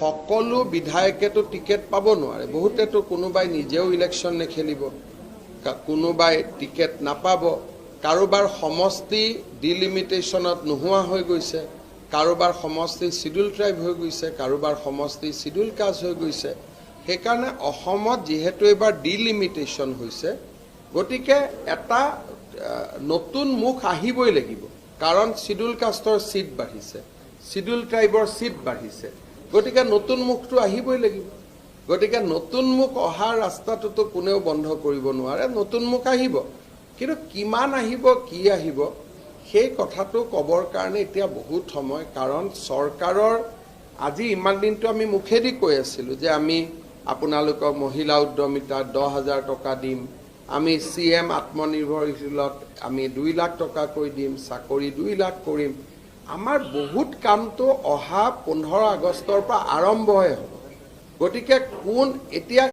সকলো বিধায়কেতো টিকেট পাব নোৱাৰে বহুতেতো কোনোবাই নিজেও ইলেকশ্যন নেখেলিব কোনোবাই টিকেট নাপাব কাৰোবাৰ সমষ্টি ডিলিমিটেশ্যনত নোহোৱা হৈ গৈছে কাৰোবাৰ সমষ্টি শিডিউল ট্ৰাইব হৈ গৈছে কাৰোবাৰ সমষ্টি শিডিউল কাষ্ট হৈ গৈছে সেইকাৰণে অসমত যেহেতু এবাৰ ডিলিমিটেশ্যন হৈছে গতিকে এটা নতুন মুখ আহিবই লাগিব কাৰণ শিডিউল কাষ্টৰ সিট বাঢ়িছে শিডিউল ট্ৰাইবৰ সিট বাঢ়িছে গতিকে নতুন মুখটো আহিবই লাগিব গতিকে নতুন মুখ অহাৰ ৰাস্তাটোতো কোনেও বন্ধ কৰিব নোৱাৰে নতুন মুখ আহিব কিন্তু কিমান আহিব কি আহিব সেই কথাটো কবৰ কাৰণে এতিয়া বহুত সময় কাৰণ চৰকাৰৰ আজি ইমান দিনটো আমি মুখেদি কৈ আছিলোঁ যে আমি আপোনালোকক মহিলা উদ্যমিতা 10,000 টকা দিম আমি CM আত্মনিৰ্ভৰশীলত আমি 2 লাখ টকা কৈ দিম চাকৰি 2 লাখ কৰিম আমাৰ বহুত কামটো অহা 15 আগষ্টৰ পৰা আৰম্ভহে হ'ব গতিকে কোন এতিয়া